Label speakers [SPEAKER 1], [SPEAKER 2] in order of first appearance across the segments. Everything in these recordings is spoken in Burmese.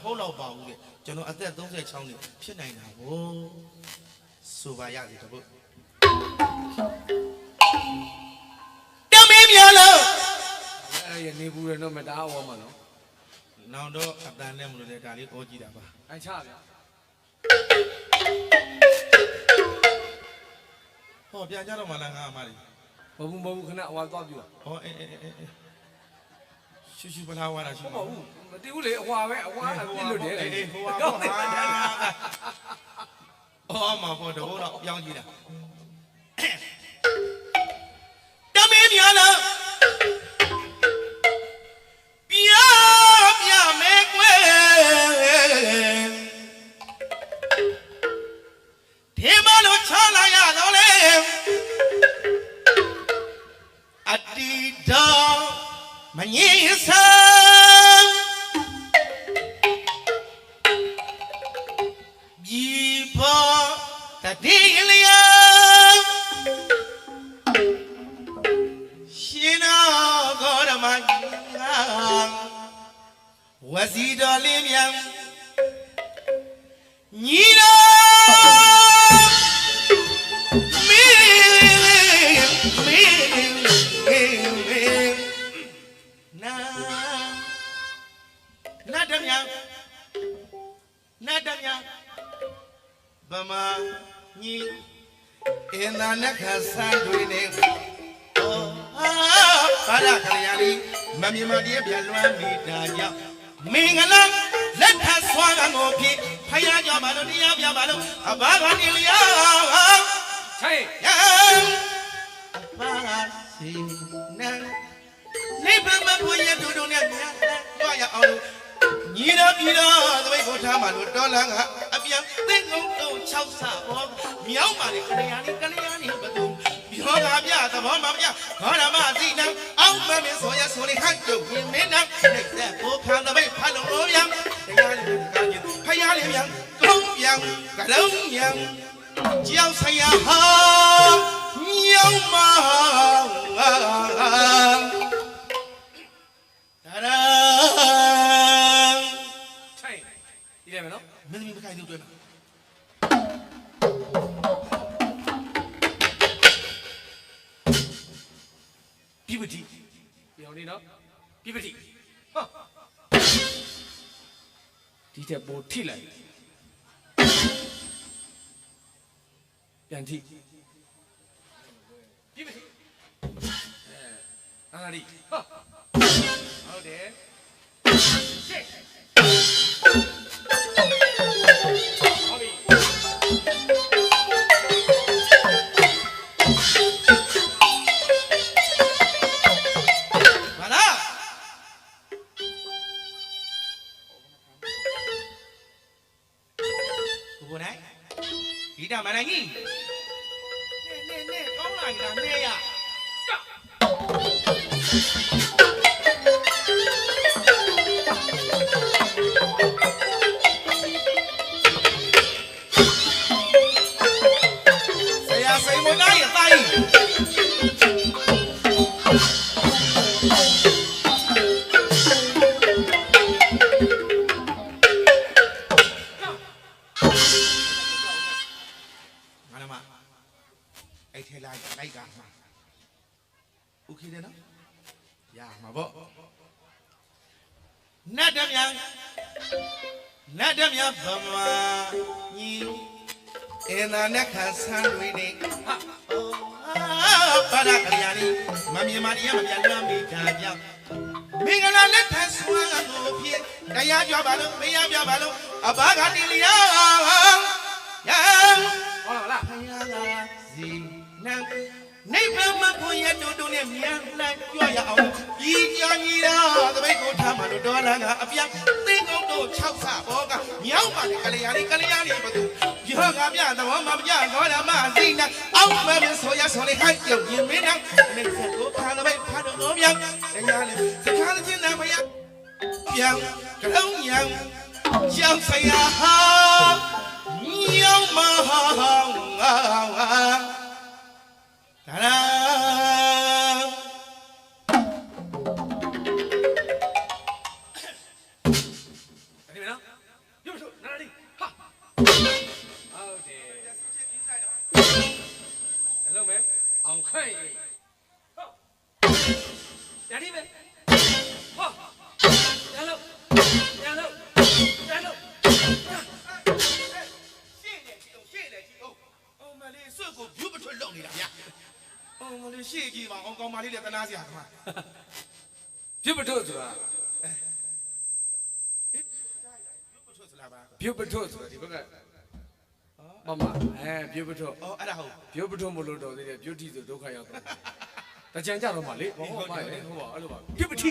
[SPEAKER 1] ဟုတ်တော့ပါဘူးတဲ့ကျွန်တော်အသက်36နှစ်ဖြစ်နိုင်တာကိုဆိုပါရစေတပုတ်တမင်းများလို့
[SPEAKER 2] အဲ့ရနေဘူးရတော့မတားအောင်မနော်
[SPEAKER 1] နောင်တော့အတန်နဲ့မလို့လေဒါလေးဩကြည့်တာပါ
[SPEAKER 2] အချဗျာ
[SPEAKER 1] ဟောပြန်ကြတော့မလားငါအမလေး
[SPEAKER 2] မဟုတ်ခဏဟွာသွားပြူ
[SPEAKER 1] ဟောရှူရှူပလာဝါတာရှူ
[SPEAKER 2] မဟုတ်ဘူးမတီးဘူးလေအဟွာပဲအဟွာအပြစ်လွတ်တယ်
[SPEAKER 1] ဟိုဟာအော်မဖို့တော့ပြောင်းကြည့်တာတမင်းများလားပြမဲကွယ်ဒီမလို့ချလာရတော့လေအတီတော်မငြင်းဆန်းဒီပေါ်တတိလျာရှင်တော်ဂေါရမဝစီတော်လေးမြန်ညီတော်ဗမာညီအင်းသာနခဆန်းတွေနေဘာရကလျာလီမမြင်မတည်းပြန်လွမ်းမိတာကြောင့်မင်္ဂလာလက်ထဆွာကငိုဖြစ်ဖယားကြပါလို့တရားပြပါလို့အဘာကနေလျာ
[SPEAKER 2] ใช่
[SPEAKER 1] အဘာစီနန်းနေပမဘွေရတူတူနဲ့မြတ်တော့ရအောင်လို့ညီတော်ပြည်တော်သပိတ်ကိုထားမှလို့တော်လန်းကအပြန်သိငုံတုံ6ဆဘောမြောက်ပါလေကလျာဏီဘသူပြောကပြသဘောမပြခေါ်ရမစီနံအောက်မမင်းဆိုရဆိုလေဟန်ကျုပ်ရင်မင်းနံနှိမ့်သက်ကိုခံသပိတ်ဖတ်လို့လို့ပြန်တရားလေးကကြီးဖယားလေးပြန်ကုန်းပြန်ကလုံးပြန်ကြောက်ဆရာဟာမြောက်မှာမင်းသမီးမခိုင်သူတွေ့မှာပြပတိ
[SPEAKER 2] ပြောင်းနေနော်ပြပတိဟာဒီတဲ့ပေါ်ထိလိုက်ပြန်ထိပြပတိအာရီဟာဟုတ်တယ်ရှေ့
[SPEAKER 1] ဒီတာမနိုင်ကြီးနေကောင်းလာကြတာနေရဆရာစိန်မသားရတိုင်းအဲ့ထဲလိုက်ကမှာโอเคတယ်နော်ရမှာပေါ့နတ်တမြန်ဗမာညီအင်းသာနခဆန်းတွေနေဘာရကလျာဏီမမြင်မတရားမပြန်လွမ်းမိတာကြောင့်မင်္ဂလာလက်ထဆွမ်းကိုဖြစ်တရားကြပါလို့မရပြပါလို့အဘာကနေလျာရ
[SPEAKER 2] ဟုတ်လား
[SPEAKER 1] ဖယားလာစီနေပမဖွင့်ရတူတူနဲ့မြန်လိုက်ကြွရအောင်ဒီကြောင်ကြီးတော့သပိတ်ကိုထားမှလို့တော်လာကအပြတ်သိငုံတို့6ဆဘောကမြောက်ပါလေကလျာဏီဘသူပြောကပြသဘောမပြခေါ်ရမစိနဲ့အောက်မဲမဆိုရဆိုလေခိုက်ပြုတ်ရင်မင်းနဲ့နေဆက်ကိုခါသပိတ်ဖားတော့မြောက်တရားလေစကားချင်းနဲ့ဖယားပြန်ကလုံးညံကြောက်ဆရာဟာမြောက်မဟာဒါလား
[SPEAKER 2] ဒီမနော် ပြုတ်ထုတ်နာရီဟာဟုတ်တယ်အလုံးမဲအောင်ခိုင်ဟုတ်ရည်ပဲဟာရလို့ရလို့ရလို့
[SPEAKER 1] မလေးစွတ်ကိုပြုတ်ပထွတ်လုံနေတာဗျာအော်မလေးရှေ့ကြီးပါအောင်ကောင်းမလေးလည်းတနာစရာကွာ
[SPEAKER 2] ပြုတ်ပထုတ်ဆိုတာ
[SPEAKER 1] ပြုတ်ပထွတ်စလားပါ
[SPEAKER 2] ပြုတ်ပထုတ်ဆိုတာဒီဘက်ကမမပြုတ်ပထုတ်
[SPEAKER 1] အော်အဲ့ဒါဟုတ်
[SPEAKER 2] ပြုတ်ပထုတ်မလို့တော့သေးတယ်ပြုတ်တိဆိုဒုက္ခရောက်တော့တကြံကြတော့မှလေဟုတ်ပါလေဟုတ်ပါအဲ့လိုပါပြုတ်ပတိ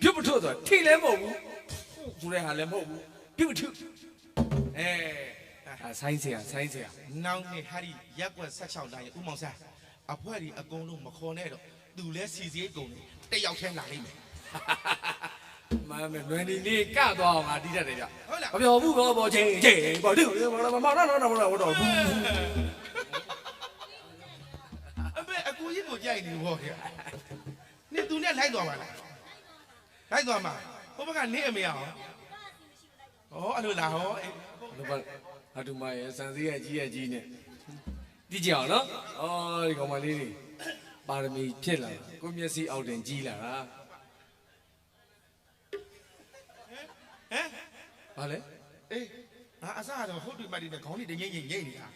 [SPEAKER 2] ပြုတ်ပထုတ်ဆိုတာထိလည်းမဟုတ်ဘူးဘူးတဲ့ဟာလည်းမဟုတ်ဘူးပြုတ်ပထုတ်ဆိုင်းเสีย
[SPEAKER 1] နောင်နေဟာဒီရက်ွက်16တိုင်းဥမောင်စားအဖွဲဒီအကုန်လုံးမခေါ်နဲ့တော့သူလဲစီစည်းကုန်တယ်တယောက်ထဲလာလိမ့်မယ်
[SPEAKER 2] မမလွယ်နေလေးကသွားအောင်ငါတီးတတ်တယ်ဗျ
[SPEAKER 1] ဟုတ်လား
[SPEAKER 2] မပြောဘူးဘောချင်းဘောတူမတော့ဘူး
[SPEAKER 1] အမေအကူကြီးကိုကြိုက်နေဘောဗျာနေသူနဲ့လိုက်သွားပါလားလိုက်သွားမှာဟိုဘက်ကနေအမေအောင်ဩအဲ့လိုလားဟော
[SPEAKER 2] လို့ပါအတူမရဲ့စံစည်းရဲ့ကြီးနဲ့တီးကြအောင်နော်အော်ဒီကောင်မလေးတွေပါရမီဖြစ်လာကိုမျက်စိအောက်တင်ကြီးလာတာ
[SPEAKER 1] ဟမ်
[SPEAKER 2] ဘာလဲ
[SPEAKER 1] အေးငါအစားတော့ဟုတ်တယ်မတ်ဒီနဲ့ခေါင်းလေးတငိမ့်နေတာ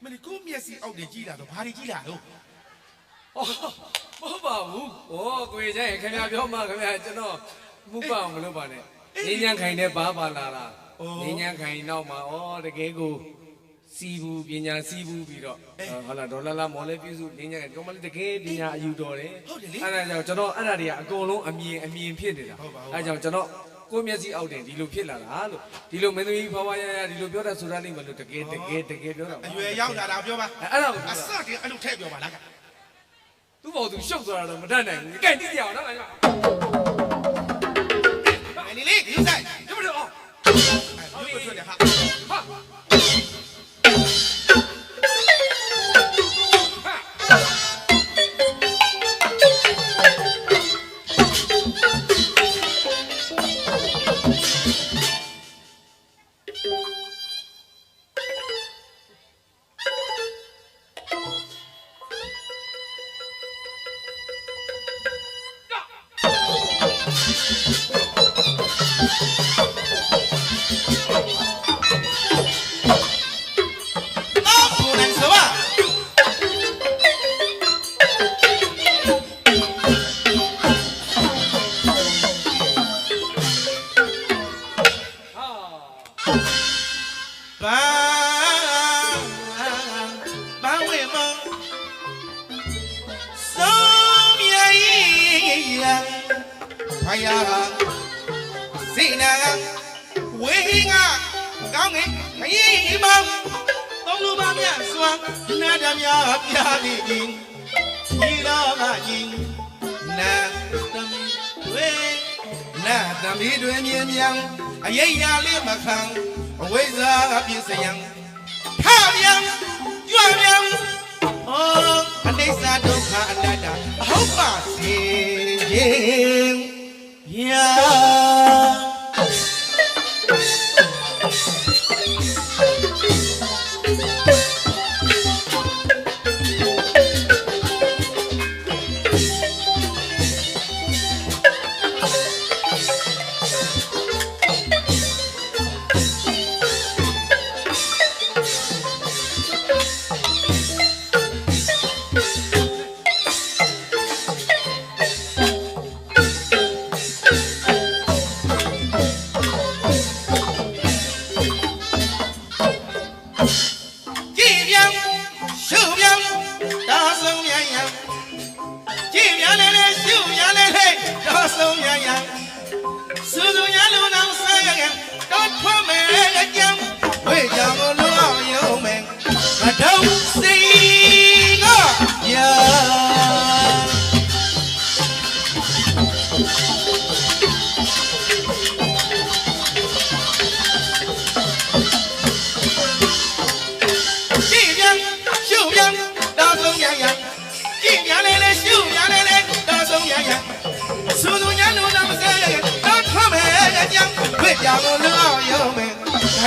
[SPEAKER 1] မင်းကိုမျက်စိအောက်တင်ကြီးလာတော့ဘာတွေကြီးလာတော့
[SPEAKER 2] မဟုတ်ပါဘူးဩကိုရချင်းခင်ဗျာပြောမှခင်ဗျာကျွန်တော်မှုပအောင်မလုပ်ပါနဲ့ငင်းညံခိုင်တဲ့ဘာပါလာလားငင်းညံခိုင်နောက်မှာဩတကယ်ကိုစီဘူးပညာစီဘူးပြီးတော့ဟုတ်လားဒေါ်လာလာမော်လေးပြုစုငင်းညံခိုင်ကောင်မလေးတကယ်ပညာအယူတော်တယ်အဲ့ဒါကြောင့်ကျွန်တော်အဲ့ဒါတွေကအကုန်လုံးအမြင်ဖြစ်နေတာအဲ့ကြောင့်ကျွန်တော်ကိုမျက်စိအောက်တင်ဒီလိုဖြစ်လာတာလို့ဒီလိုမင်းသမီးဖွားဖွားရဒီလိုပြောတာဆိုတာလိမ့်မလို့တကယ်ပြောတာ
[SPEAKER 1] အရွယ်ရောက်လာတာပြောပါ
[SPEAKER 2] အဲ့ဒါကို
[SPEAKER 1] အစတည်းအဲ့လိုထည့်ပြောပါလား
[SPEAKER 2] သူ့ဘောသူရှုပ်သွားတာတော့မတတ်နိုင်ဘူးကြိုက်တိကြအောင်နော်ခင်ဗျာ
[SPEAKER 1] နေလေးဒီဆိုင်
[SPEAKER 2] ဒီမလို့အောင်
[SPEAKER 1] ပြုတ်ပထွတ်တယ်ဟာ
[SPEAKER 2] ဟာ
[SPEAKER 1] အရေးရလေးမခံအဝိဇ္ဇာကပြည့်စယံထပြန်ကြွပြန်အော်အနိစ္စဒုက္ခအနတ္တအဟုတ်ပါစေခြင်းယာ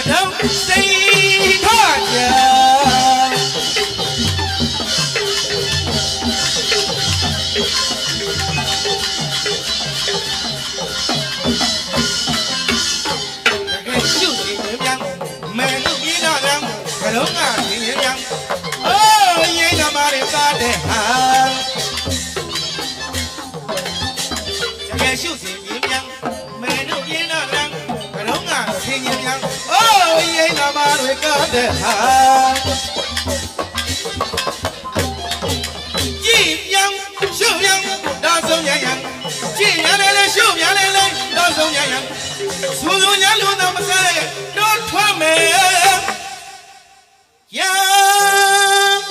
[SPEAKER 1] don't say Kaja. Man, look, you know them. I don't know. Oh, you ain't nobody got that high. I guess you see me young. Man, look, you know them. I don't know. See you young. Oh, you ain't nobody got that high. Keep young, shoot young, that's so young. Keep young, shoot young, that's so young. So young, you know, say, don't come here. Young,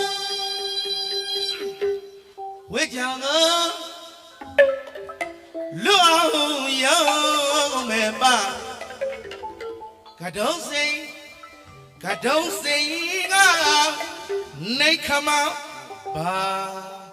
[SPEAKER 1] with young, look, young man, God don't say, nay come out, bye.